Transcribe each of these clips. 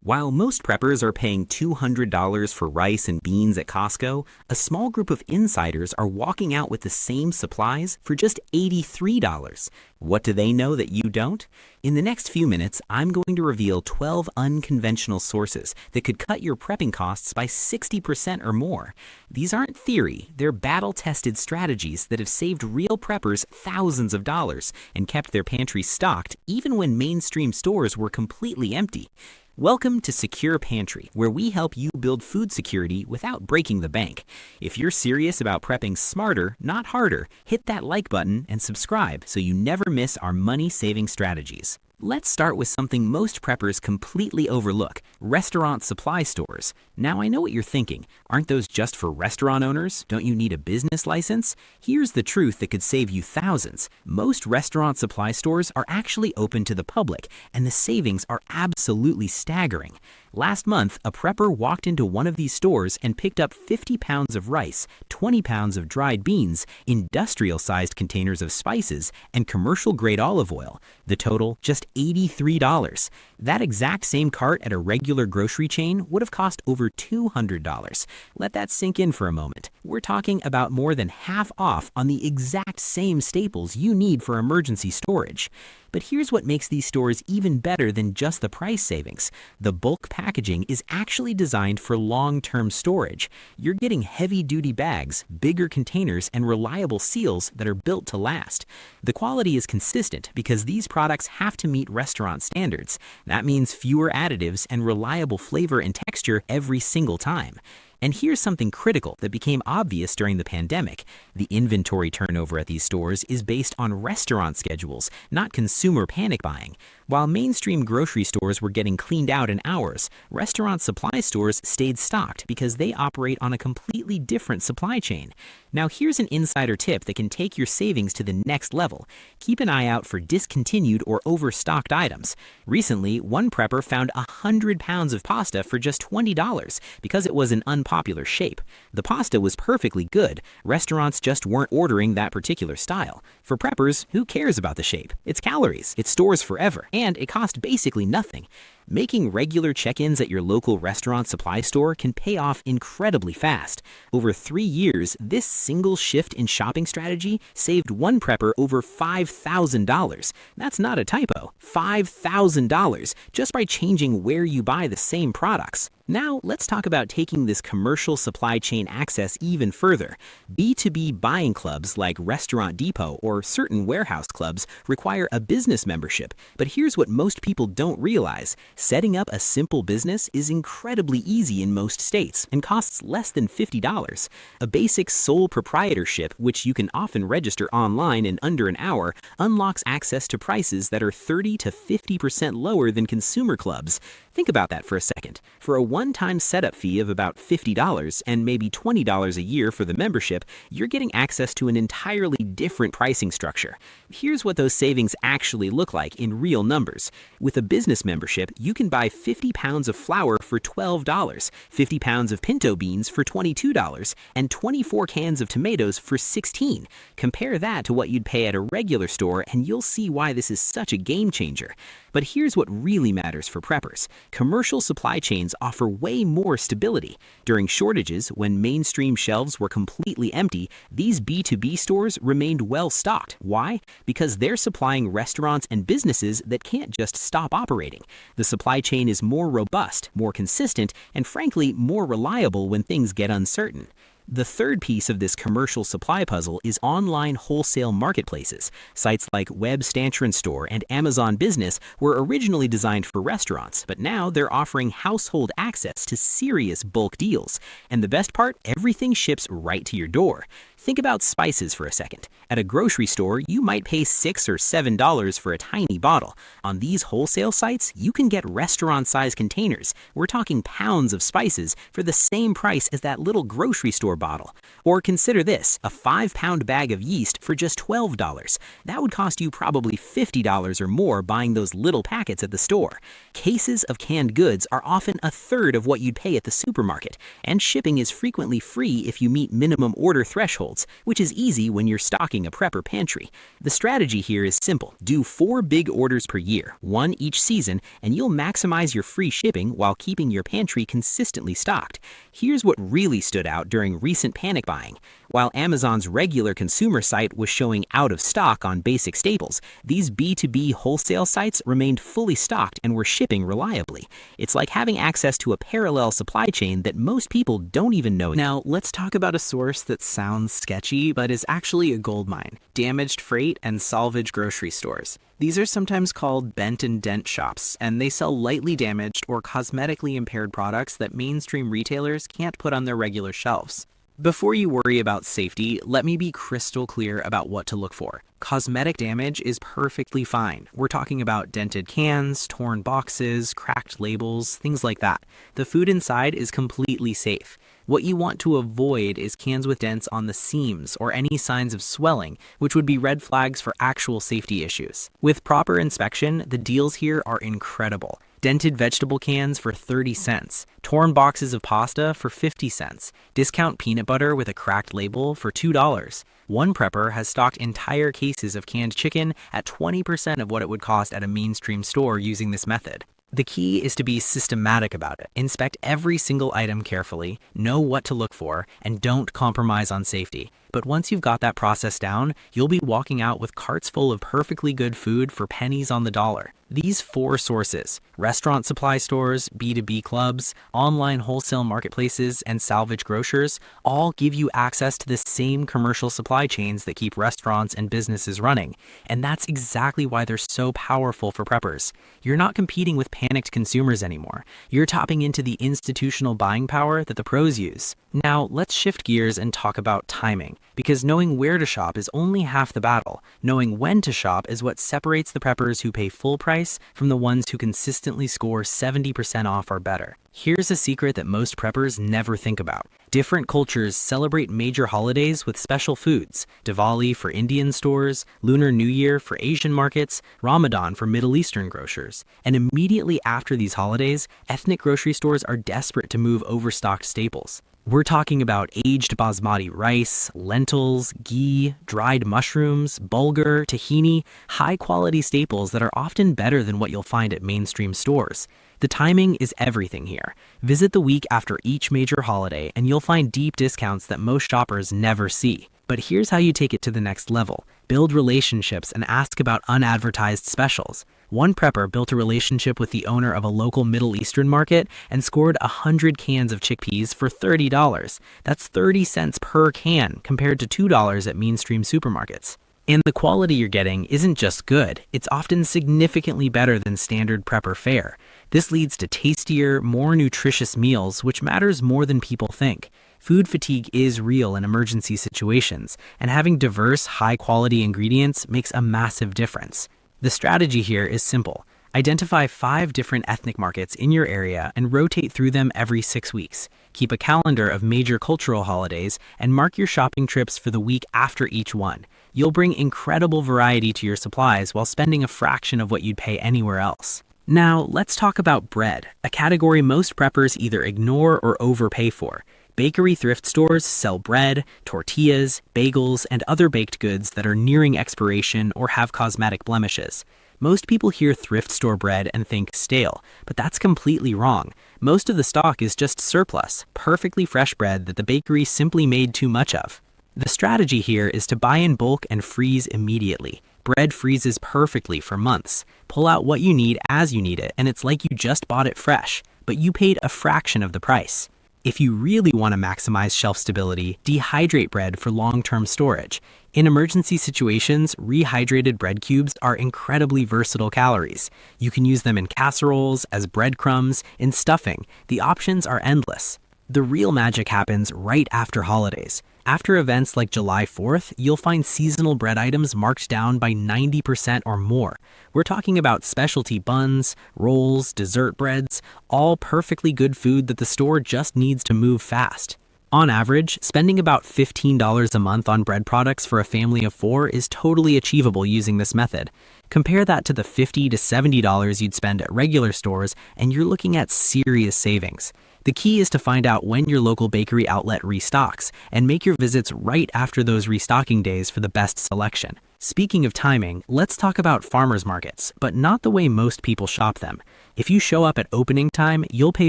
While most preppers are paying $200 for rice and beans at Costco, a small group of insiders are walking out with the same supplies for just $83. What do they know that you don't? In the next few minutes, I'm going to reveal 12 unconventional sources that could cut your prepping costs by 60% or more. These aren't theory, they're battle-tested strategies that have saved real preppers thousands of dollars and kept their pantries stocked even when mainstream stores were completely empty. Welcome to Secure Pantry, where we help you build food security without breaking the bank. If you're serious about prepping smarter, not harder, hit that like button and subscribe so you never miss our money-saving strategies. Let's start with something most preppers completely overlook: restaurant supply stores. Now I know what you're thinking. Aren't those just for restaurant owners? Don't you need a business license? Here's the truth that could save you thousands. Most restaurant supply stores are actually open to the public, and the savings are absolutely staggering. Last month, a prepper walked into one of these stores and picked up 50 pounds of rice, 20 pounds of dried beans, industrial-sized containers of spices, and commercial-grade olive oil. The total, just $83. That exact same cart at a regular grocery chain would have cost over $200. Let that sink in for a moment. We're talking about more than half off on the exact same staples you need for emergency storage. But here's what makes these stores even better than just the price savings. The bulk packaging is actually designed for long-term storage. You're getting heavy-duty bags, bigger containers, and reliable seals that are built to last. The quality is consistent because these products have to meet restaurant standards. That means fewer additives and reliable flavor and texture every single time. And here's something critical that became obvious during the pandemic. The inventory turnover at these stores is based on restaurant schedules, not consumer panic buying. While mainstream grocery stores were getting cleaned out in hours, restaurant supply stores stayed stocked because they operate on a completely different supply chain. Now here's an insider tip that can take your savings to the next level. Keep an eye out for discontinued or overstocked items. Recently, one prepper found 100 pounds of pasta for just $20 because it was an unpopular shape. The pasta was perfectly good. Restaurants just weren't ordering that particular style. For preppers, who cares about the shape? It's calories, it stores forever, and it costs basically nothing. Making regular check-ins at your local restaurant supply store can pay off incredibly fast. Over 3 years, this single shift in shopping strategy saved one prepper over $5,000. That's not a typo. $5,000 just by changing where you buy the same products. Now, let's talk about taking this commercial supply chain access even further. B2B buying clubs like Restaurant Depot or certain warehouse clubs require a business membership. But here's what most people don't realize. Setting up a simple business is incredibly easy in most states and costs less than $50. A basic sole proprietorship, which you can often register online in under an hour, unlocks access to prices that are 30 to 50% lower than consumer clubs. Think about that for a second. For a one-time setup fee of about $50 and maybe $20 a year for the membership, you're getting access to an entirely different pricing structure. Here's what those savings actually look like in real numbers. With a business membership, you can buy 50 pounds of flour for $12, 50 pounds of pinto beans for $22, and 24 cans of tomatoes for $16. Compare that to what you'd pay at a regular store and you'll see why this is such a game changer. But here's what really matters for preppers. Commercial supply chains offer way more stability. During shortages, when mainstream shelves were completely empty, these B2B stores remained well stocked. Why? Because they're supplying restaurants and businesses that can't just stop operating. The supply chain is more robust, more consistent, and frankly, more reliable when things get uncertain. The third piece of this commercial supply puzzle is online wholesale marketplaces. Sites like Web Stanchion Store and Amazon Business were originally designed for restaurants, but now they're offering household access to serious bulk deals. And the best part, everything ships right to your door. Think about spices for a second. At a grocery store, you might pay $6 or $7 for a tiny bottle. On these wholesale sites, you can get restaurant-sized containers. We're talking pounds of spices for the same price as that little grocery store bottle. Or consider this, a 5-pound bag of yeast for just $12. That would cost you probably $50 or more buying those little packets at the store. Cases of canned goods are often a third of what you'd pay at the supermarket, and shipping is frequently free if you meet minimum order thresholds. results, which is easy when you're stocking a prepper pantry. The strategy here is simple. Do 4 big orders per year, 1 each season, and you'll maximize your free shipping while keeping your pantry consistently stocked. Here's what really stood out during recent panic buying. While Amazon's regular consumer site was showing out of stock on basic staples, these B2B wholesale sites remained fully stocked and were shipping reliably. It's like having access to a parallel supply chain that most people don't even know. Now, let's talk about a source that sounds sketchy, but is actually a goldmine: damaged freight and salvage grocery stores. These are sometimes called bent and dent shops, and they sell lightly damaged or cosmetically impaired products that mainstream retailers can't put on their regular shelves. Before you worry about safety, let me be crystal clear about what to look for. Cosmetic damage is perfectly fine. We're talking about dented cans, torn boxes, cracked labels, things like that. The food inside is completely safe. What you want to avoid is cans with dents on the seams or any signs of swelling, which would be red flags for actual safety issues. With proper inspection, the deals here are incredible. Dented vegetable cans for 30 cents, torn boxes of pasta for 50 cents, discount peanut butter with a cracked label for $2. One prepper has stocked entire cases of canned chicken at 20% of what it would cost at a mainstream store using this method. The key is to be systematic about it. Inspect every single item carefully, know what to look for, and don't compromise on safety. But once you've got that process down, you'll be walking out with carts full of perfectly good food for pennies on the dollar. These 4 sources, restaurant supply stores, B2B clubs, online wholesale marketplaces, and salvage grocers, all give you access to the same commercial supply chains that keep restaurants and businesses running. And that's exactly why they're so powerful for preppers. You're not competing with panicked consumers anymore. You're tapping into the institutional buying power that the pros use. Now, let's shift gears and talk about timing, because knowing where to shop is only half the battle. Knowing when to shop is what separates the preppers who pay full price from the ones who consistently score 70% off or better. Here's a secret that most preppers never think about. Different cultures celebrate major holidays with special foods. Diwali for Indian stores, Lunar New Year for Asian markets, Ramadan for Middle Eastern grocers. And immediately after these holidays, ethnic grocery stores are desperate to move overstocked staples. We're talking about aged basmati rice, lentils, ghee, dried mushrooms, bulgur, tahini, high-quality staples that are often better than what you'll find at mainstream stores. The timing is everything here. Visit the week after each major holiday and you'll find deep discounts that most shoppers never see. But here's how you take it to the next level. Build relationships and ask about unadvertised specials. One prepper built a relationship with the owner of a local Middle Eastern market and scored 100 cans of chickpeas for $30. That's 30 cents per can compared to $2 at mainstream supermarkets. And the quality you're getting isn't just good, it's often significantly better than standard prepper fare. This leads to tastier, more nutritious meals, which matters more than people think. Food fatigue is real in emergency situations, and having diverse, high-quality ingredients makes a massive difference. The strategy here is simple. Identify 5 different ethnic markets in your area and rotate through them every 6 weeks. Keep a calendar of major cultural holidays and mark your shopping trips for the week after each one. You'll bring incredible variety to your supplies while spending a fraction of what you'd pay anywhere else. Now, let's talk about bread, a category most preppers either ignore or overpay for. Bakery thrift stores sell bread, tortillas, bagels, and other baked goods that are nearing expiration or have cosmetic blemishes. Most people hear thrift store bread and think stale, but that's completely wrong. Most of the stock is just surplus, perfectly fresh bread that the bakery simply made too much of. The strategy here is to buy in bulk and freeze immediately. Bread freezes perfectly for months. Pull out what you need as you need it, and it's like you just bought it fresh, but you paid a fraction of the price. If you really want to maximize shelf stability, dehydrate bread for long-term storage. In emergency situations, rehydrated bread cubes are incredibly versatile calories. You can use them in casseroles, as breadcrumbs, in stuffing. The options are endless. The real magic happens right after holidays. After events like July 4th, you'll find seasonal bread items marked down by 90% or more. We're talking about specialty buns, rolls, dessert breads, all perfectly good food that the store just needs to move fast. On average, spending about $15 a month on bread products for a family of 4 is totally achievable using this method. Compare that to the $50 to $70 you'd spend at regular stores, and you're looking at serious savings. The key is to find out when your local bakery outlet restocks and make your visits right after those restocking days for the best selection. Speaking of timing, let's talk about farmers markets, but not the way most people shop them. If you show up at opening time, you'll pay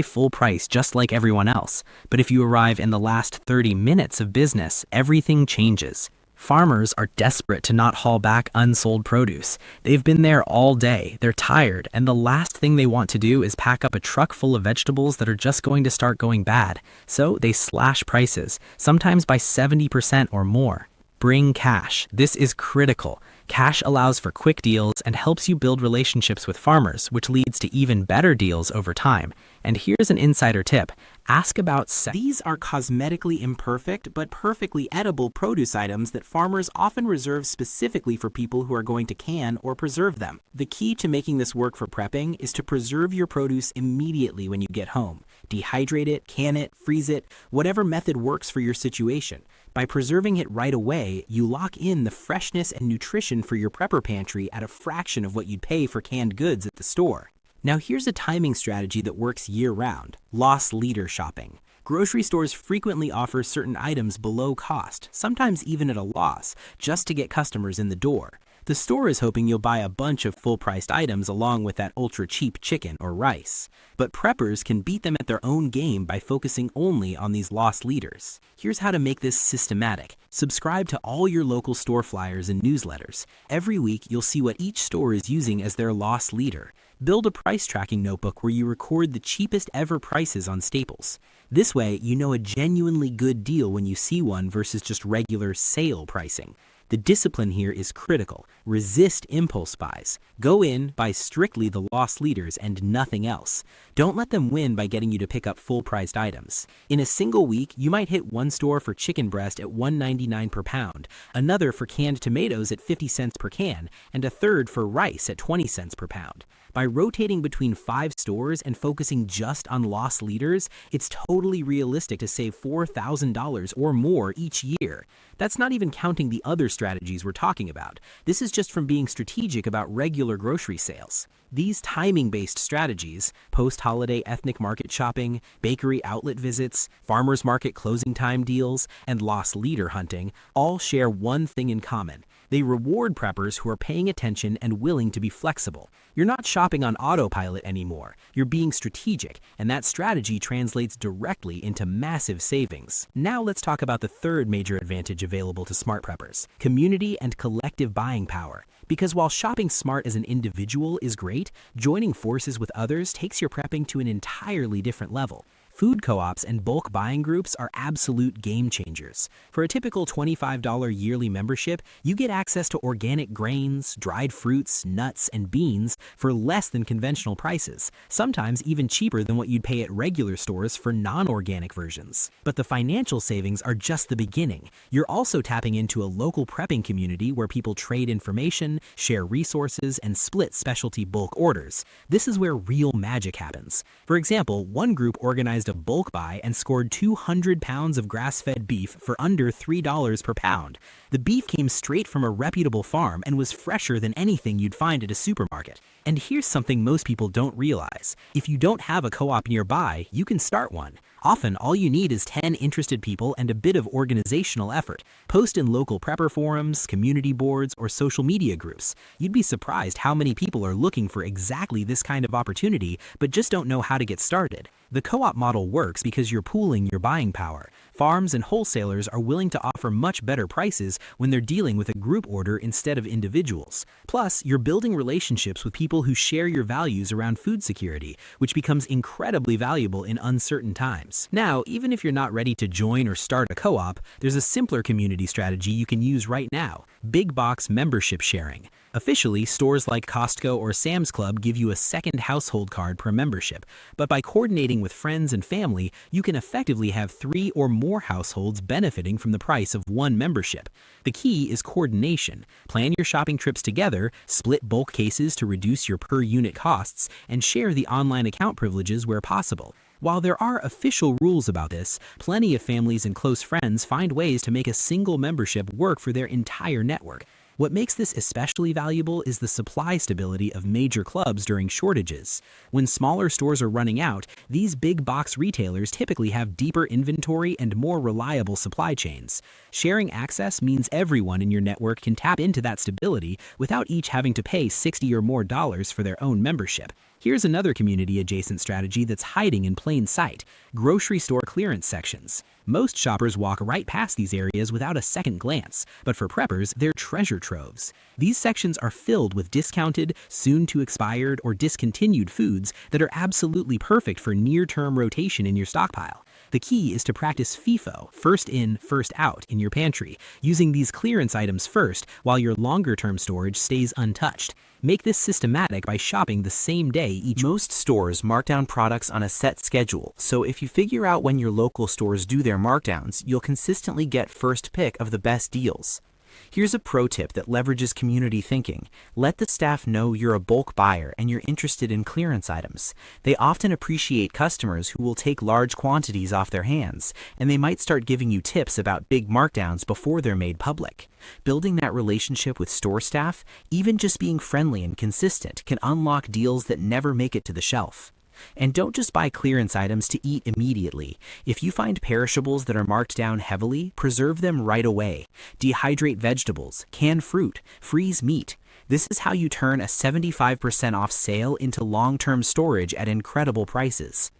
full price just like everyone else. But if you arrive in the last 30 minutes of business, everything changes. Farmers are desperate to not haul back unsold produce. They've been there all day, they're tired, and the last thing they want to do is pack up a truck full of vegetables that are just going to start going bad. So they slash prices, sometimes by 70% or more. Bring cash. This is critical. Cash allows for quick deals and helps you build relationships with farmers, which leads to even better deals over time. And here's an insider tip. Ask about These are cosmetically imperfect but perfectly edible produce items that farmers often reserve specifically for people who are going to can or preserve them. The key to making this work for prepping is to preserve your produce immediately when you get home. Dehydrate it, can it, freeze it, whatever method works for your situation. By preserving it right away, you lock in the freshness and nutrition for your prepper pantry at a fraction of what you'd pay for canned goods at the store. Now here's a timing strategy that works year-round: loss leader shopping. Grocery stores frequently offer certain items below cost, sometimes even at a loss, just to get customers in the door. The store is hoping you'll buy a bunch of full-priced items along with that ultra-cheap chicken or rice. But preppers can beat them at their own game by focusing only on these loss leaders. Here's how to make this systematic. Subscribe to all your local store flyers and newsletters. Every week, you'll see what each store is using as their loss leader. Build a price tracking notebook where you record the cheapest ever prices on staples. This way, you know a genuinely good deal when you see one versus just regular sale pricing. The discipline here is critical. Resist impulse buys. Go in, buy strictly the loss leaders and nothing else. Don't let them win by getting you to pick up full-priced items. In a single week, you might hit one store for chicken breast at $1.99 per pound, another for canned tomatoes at 50 cents per can, and a third for rice at 20 cents per pound. By rotating between 5 stores and focusing just on loss leaders, it's totally realistic to save $4,000 or more each year. That's not even counting the other strategies we're talking about. This is just from being strategic about regular grocery sales. These timing-based strategies, post-holiday ethnic market shopping, bakery outlet visits, farmers market closing time deals, and loss leader hunting, all share one thing in common. They reward preppers who are paying attention and willing to be flexible. You're not shopping on autopilot anymore. You're being strategic, and that strategy translates directly into massive savings. Now let's talk about the third major advantage available to smart preppers: community and collective buying power. Because while shopping smart as an individual is great, joining forces with others takes your prepping to an entirely different level. Food co-ops and bulk buying groups are absolute game changers. For a typical $25 yearly membership, you get access to organic grains, dried fruits, nuts, and beans for less than conventional prices, sometimes even cheaper than what you'd pay at regular stores for non-organic versions. But the financial savings are just the beginning. You're also tapping into a local prepping community where people trade information, share resources, and split specialty bulk orders. This is where real magic happens. For example, one group organized a bulk buy and scored 200 pounds of grass-fed beef for under $3 per pound. The beef came straight from a reputable farm and was fresher than anything you'd find at a supermarket. And here's something most people don't realize. If you don't have a co-op nearby, you can start one. Often, all you need is 10 interested people and a bit of organizational effort. Post in local prepper forums, community boards, or social media groups. You'd be surprised how many people are looking for exactly this kind of opportunity, but just don't know how to get started. The co-op model works because you're pooling your buying power. Farms and wholesalers are willing to offer much better prices when they're dealing with a group order instead of individuals. Plus, you're building relationships with people who share your values around food security, which becomes incredibly valuable in uncertain times. Now, even if you're not ready to join or start a co-op, there's a simpler community strategy you can use right now: big box membership sharing. Officially, stores like Costco or Sam's Club give you a second household card per membership, but by coordinating with friends and family, you can effectively have 3 or more households benefiting from the price of one membership. The key is coordination. Plan your shopping trips together, split bulk cases to reduce your per-unit costs, and share the online account privileges where possible. While there are official rules about this, plenty of families and close friends find ways to make a single membership work for their entire network. What makes this especially valuable is the supply stability of major clubs during shortages. When smaller stores are running out, these big box retailers typically have deeper inventory and more reliable supply chains. Sharing access means everyone in your network can tap into that stability without each having to pay $60 or more for their own membership. Here's another community-adjacent strategy that's hiding in plain sight: grocery store clearance sections. Most shoppers walk right past these areas without a second glance, but for preppers, they're treasure troves. These sections are filled with discounted, soon-to-expired, or discontinued foods that are absolutely perfect for near-term rotation in your stockpile. The key is to practice FIFO, first in, first out, in your pantry, using these clearance items first while your longer-term storage stays untouched. Make this systematic by shopping the same day each. Most stores mark down products on a set schedule, so if you figure out when your local stores do their markdowns, you'll consistently get first pick of the best deals. Here's a pro tip that leverages community thinking. Let the staff know you're a bulk buyer and you're interested in clearance items. They often appreciate customers who will take large quantities off their hands, and they might start giving you tips about big markdowns before they're made public. Building that relationship with store staff, even just being friendly and consistent, can unlock deals that never make it to the shelf. And don't just buy clearance items to eat immediately. If you find perishables that are marked down heavily, preserve them right away. Dehydrate vegetables, can fruit, freeze meat. This is how you turn a 75% off sale into long-term storage at incredible prices.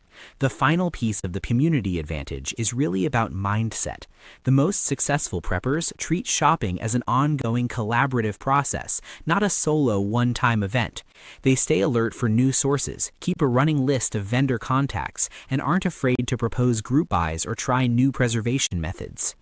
The final piece of the community advantage is really about mindset. The most successful preppers treat shopping as an ongoing collaborative process, not a solo one-time event. They stay alert for new sources, keep a running list of vendor contacts, and aren't afraid to propose group buys or try new preservation methods.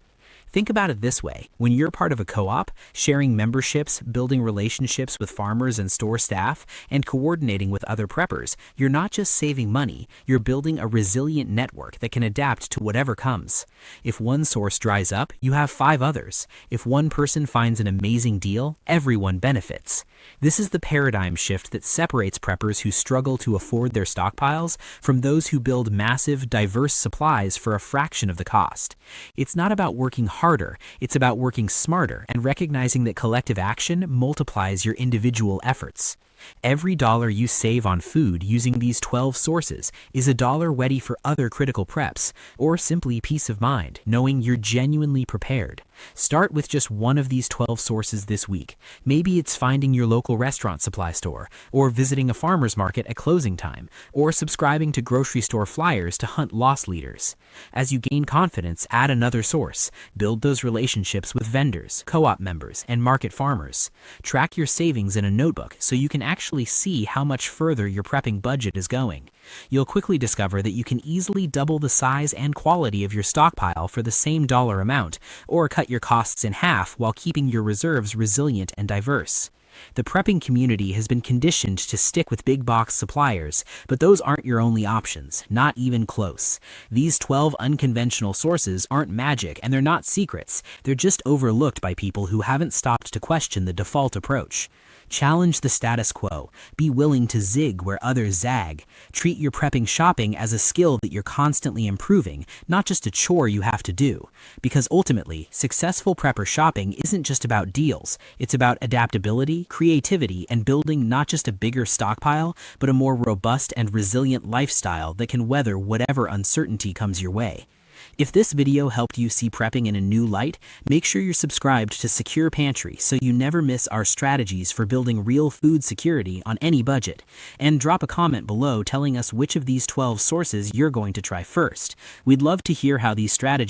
Think about it this way: when you're part of a co-op, sharing memberships, building relationships with farmers and store staff, and coordinating with other preppers, you're not just saving money, you're building a resilient network that can adapt to whatever comes. If one source dries up, you have 5 others. If one person finds an amazing deal, everyone benefits. This is the paradigm shift that separates preppers who struggle to afford their stockpiles from those who build massive, diverse supplies for a fraction of the cost. It's not about working harder, it's about working smarter and recognizing that collective action multiplies your individual efforts. Every dollar you save on food using these 12 sources is a dollar ready for other critical preps, or simply peace of mind, knowing you're genuinely prepared. Start with just one of these 12 sources this week. Maybe it's finding your local restaurant supply store, or visiting a farmer's market at closing time, or subscribing to grocery store flyers to hunt loss leaders. As you gain confidence, add another source. Build those relationships with vendors, co-op members, and market farmers. Track your savings in a notebook so you can actually see how much further your prepping budget is going. You'll quickly discover that you can easily double the size and quality of your stockpile for the same dollar amount, or cut your costs in half while keeping your reserves resilient and diverse. The prepping community has been conditioned to stick with big box suppliers, but those aren't your only options, not even close. These 12 unconventional sources aren't magic and they're not secrets, they're just overlooked by people who haven't stopped to question the default approach. Challenge the status quo. Be willing to zig where others zag. Treat your prepping shopping as a skill that you're constantly improving, not just a chore you have to do. Because ultimately, successful prepper shopping isn't just about deals. It's about adaptability, creativity, and building not just a bigger stockpile, but a more robust and resilient lifestyle that can weather whatever uncertainty comes your way. If this video helped you see prepping in a new light, make sure you're subscribed to Secure Pantry so you never miss our strategies for building real food security on any budget. And drop a comment below telling us which of these 12 sources you're going to try first. We'd love to hear how these strategies